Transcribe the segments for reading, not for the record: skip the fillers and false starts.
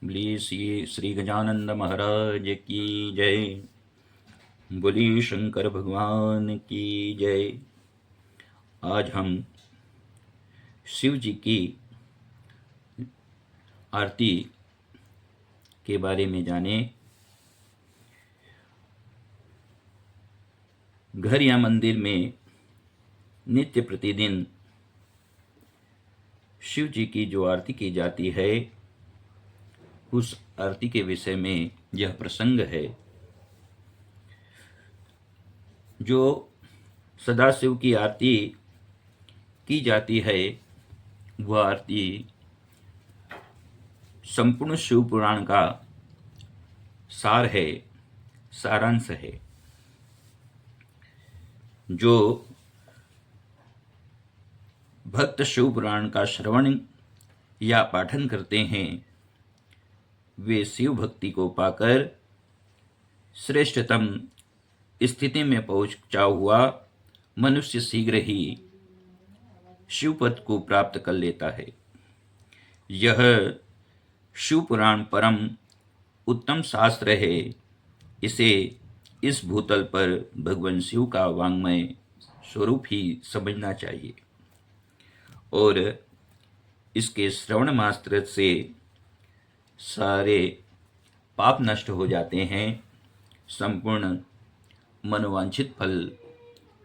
बोलिए श्री गजानंद महाराज की जय। बोलिए शंकर भगवान की जय। आज हम शिव जी की आरती के बारे में जाने। घर या मंदिर में नित्य प्रतिदिन शिव जी की जो आरती की जाती है, उस आरती के विषय में यह प्रसंग है। जो सदाशिव की आरती की जाती है, वह आरती संपूर्ण शिव पुराण का सार है, सारांश है। जो भक्त शिव पुराण का श्रवण या पाठन करते हैं, वे शिव भक्ति को पाकर श्रेष्ठतम स्थिति में पहुंचा हुआ मनुष्य शीघ्र ही शिवपद को प्राप्त कर लेता है। यह शिव पुराण परम उत्तम शास्त्र है। इसे इस भूतल पर भगवान शिव का वांग्मय स्वरूप ही समझना चाहिए और इसके श्रवण मात्र से सारे पाप नष्ट हो जाते हैं, संपूर्ण मनोवांछित फल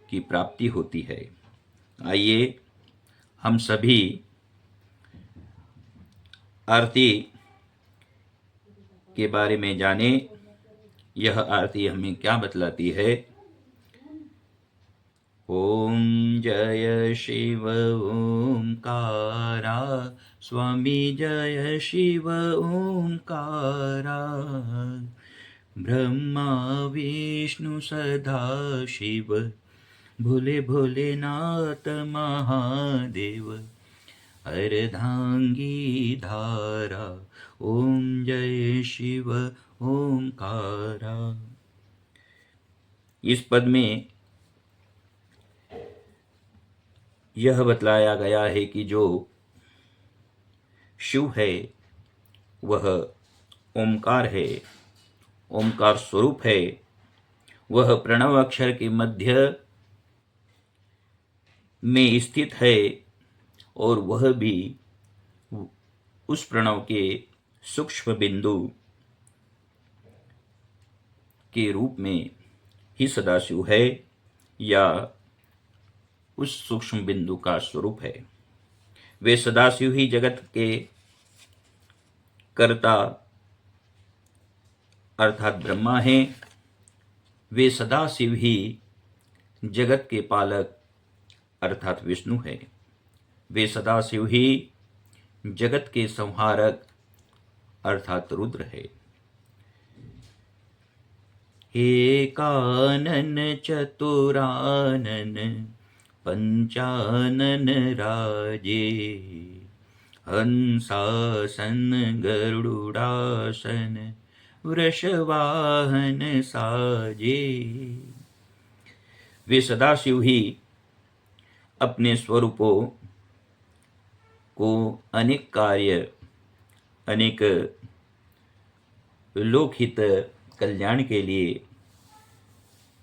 की प्राप्ति होती है। आइए हम सभी आरती के बारे में जाने। यह आरती हमें क्या बतलाती है। ओम जय शिव ओंकारा, स्वामी जय शिव ओंकारा, ब्रह्मा विष्णु सदा शिव, भोले भोलेनाथ महादेव, अर्धांगी धारा, ओम जय शिव ओंकारा। इस पद में यह बतलाया गया है कि जो शिव है वह ओंकार है, ओंकार स्वरूप है। वह प्रणव अक्षर के मध्य में स्थित है और वह भी उस प्रणव के सूक्ष्म बिंदु के रूप में ही सदाशिव है या उस सूक्ष्म बिंदु का स्वरूप है। वे सदाशिव ही जगत के कर्ता अर्थात ब्रह्मा हैं। वे सदाशिव ही जगत के पालक अर्थात विष्णु है। वे सदाशिव ही जगत के संहारक अर्थात रुद्र है। एकानन चतुरानन पंचानन राजे, हंसासन गरुड़ासन वृषवाहन साजे। वे सदाशिव ही अपने स्वरूपों को अनेक कार्य, अनेक लोकहित कल्याण के लिए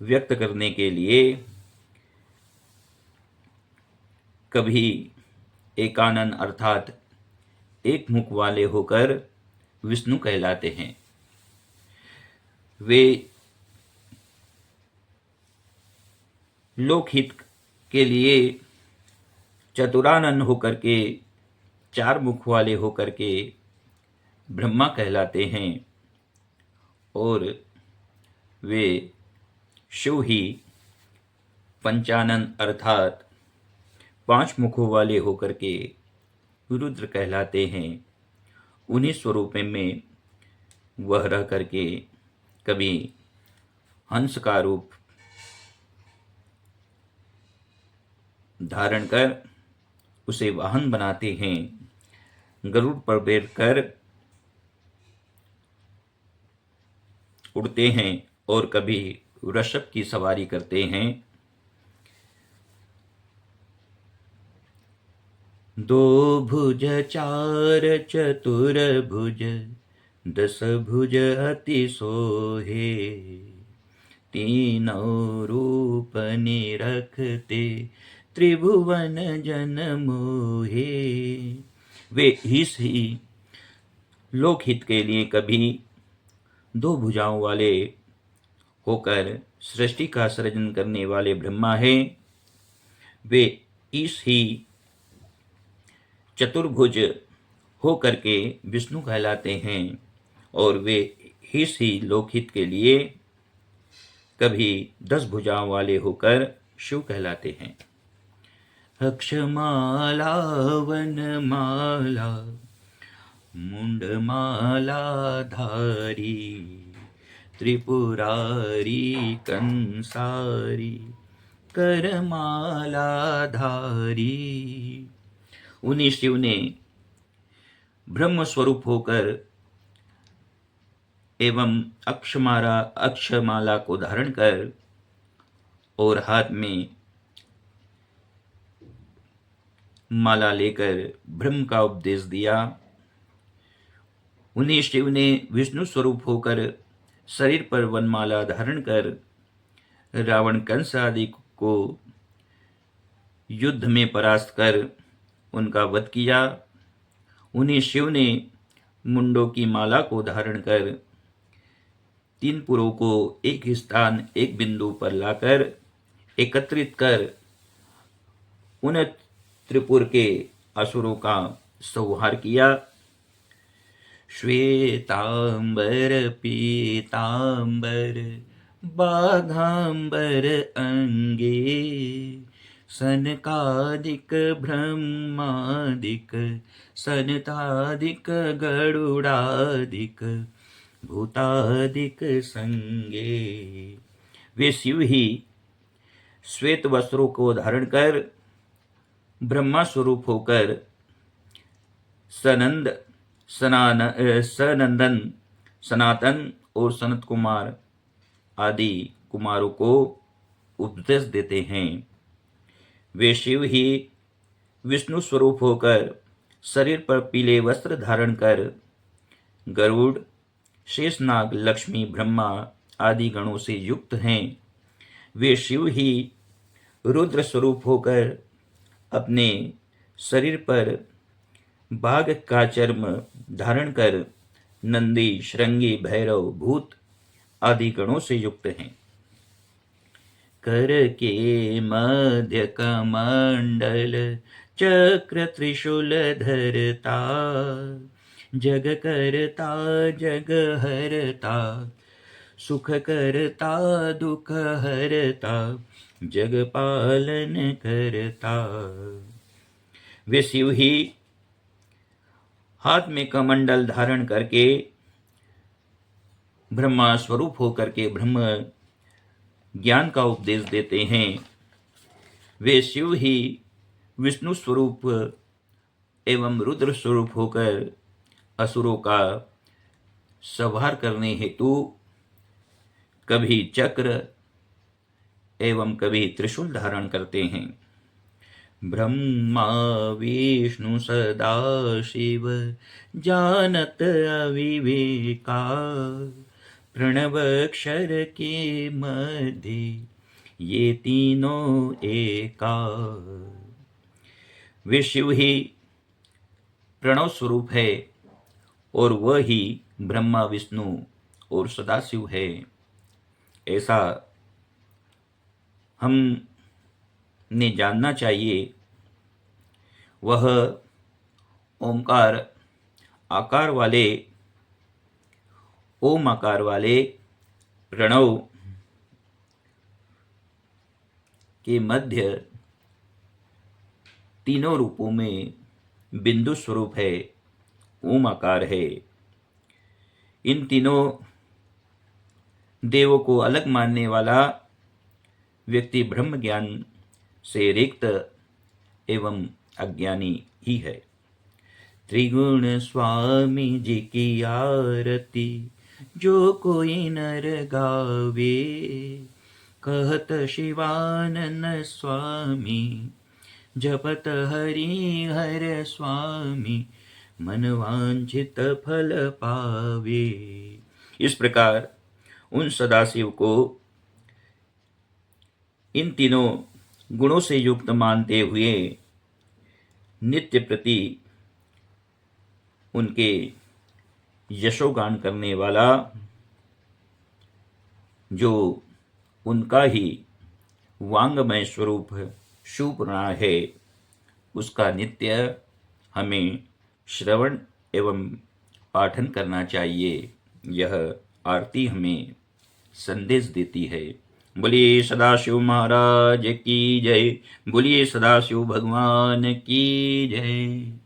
व्यक्त करने के लिए कभी एकानन अर्थात एक मुख वाले होकर विष्णु कहलाते हैं। वे लोकहित के लिए चतुरानन होकर के, चार मुख वाले होकर के ब्रह्मा कहलाते हैं और वे शिव ही पंचानन अर्थात पांच मुखों वाले होकर के रुद्र कहलाते हैं। उन्हीं स्वरूप में वह रह करके कभी हंस का रूप धारण कर उसे वाहन बनाते हैं, गरुड़ पर बैठकर उड़ते हैं और कभी वृषभ की सवारी करते हैं। दो भुज चार चतुर्भुज, दस भुज अति सोहे, तीनों रूप निरखते, त्रिभुवन जन मोहे। वे हिस ही लोकहित के लिए कभी दो भुजाओं वाले होकर सृष्टि का सृजन करने वाले ब्रह्मा हैं। वे ईश ही चतुर्भुज हो करके विष्णु कहलाते हैं और वे हिस ही लोकहित के लिए कभी 10 भुजाओं वाले होकर शिव कहलाते हैं। अक्षमाला वनमाला मुंडमाला धारी, त्रिपुरारी कंसारी करमाला धारी। उन्हीं शिव ने ब्रह्म स्वरूप होकर एवं अक्षमाला को धारण कर और हाथ में माला लेकर ब्रह्म का उपदेश दिया। उन्हीं शिव ने विष्णु स्वरूप होकर शरीर पर वनमाला धारण कर रावण कंस आदि को युद्ध में परास्त कर उनका वध किया। उन्हीं शिव ने मुंडों की माला को धारण कर 3 पुरों को एक स्थान एक बिंदु पर लाकर एकत्रित कर उन त्रिपुर के असुरों का संहार किया। श्वेतांबर पीतांबर बाघांबर अंगे, सनकादिक ब्रह्मादिक सनतादिक गरुड़ादिक भूतादिक संगे। वे शिव ही श्वेत वस्त्रों को धारण कर ब्रह्मा स्वरूप होकर सनंदन सनातन और सनत कुमार आदि कुमारों को उपदेश देते हैं। वे शिव ही विष्णु स्वरूप होकर शरीर पर पीले वस्त्र धारण कर गरुड़ शेषनाग लक्ष्मी ब्रह्मा आदि गणों से युक्त हैं। वे शिव ही रुद्र स्वरूप होकर अपने शरीर पर बाघ का चर्म धारण कर नंदी श्रृंगी भैरव भूत आदि गणों से युक्त हैं। कर के मध्य कमंडल चक्र त्रिशूल धरता, जग करता जग हरता, सुख करता दुख हरता, जग पालन करता। वे शिव ही हाथ में कमंडल धारण करके ब्रह्मा स्वरूप होकर के ब्रह्म ज्ञान का उपदेश देते हैं। वे शिव ही विष्णु स्वरूप एवं रुद्र स्वरूप होकर असुरों का संहार करने हेतु कभी चक्र एवं कभी त्रिशूल धारण करते हैं। ब्रह्मा विष्णु सदा शिव जानत अविवेका, प्रणव अक्षर के मध्य ये तीनों एका। वे शिव ही प्रणव स्वरूप है और वह ही ब्रह्मा विष्णु और सदाशिव है। ऐसा हम ने जानना चाहिए। वह ओम आकार वाले प्रणव के मध्य तीनों रूपों में बिंदु स्वरूप है, ओम आकार है। इन तीनों देवों को अलग मानने वाला व्यक्ति ब्रह्म ज्ञान से रिक्त एवं अज्ञानी ही है। त्रिगुण स्वामी जी की आरती जो कोई नर गावे, कहत शिवानंद स्वामी जपत हरि हर स्वामी, मन वांछित फल पावे। इस प्रकार उन सदाशिव को इन तीनों गुणों से युक्त मानते हुए नित्य प्रति उनके यशोगान करने वाला जो उनका ही वांगमय स्वरूप शिवपुराण है, उसका नित्य हमें श्रवण एवं पाठन करना चाहिए। यह आरती हमें संदेश देती है। बोलिए सदाशिव महाराज की जय। बोलिए सदाशिव भगवान की जय।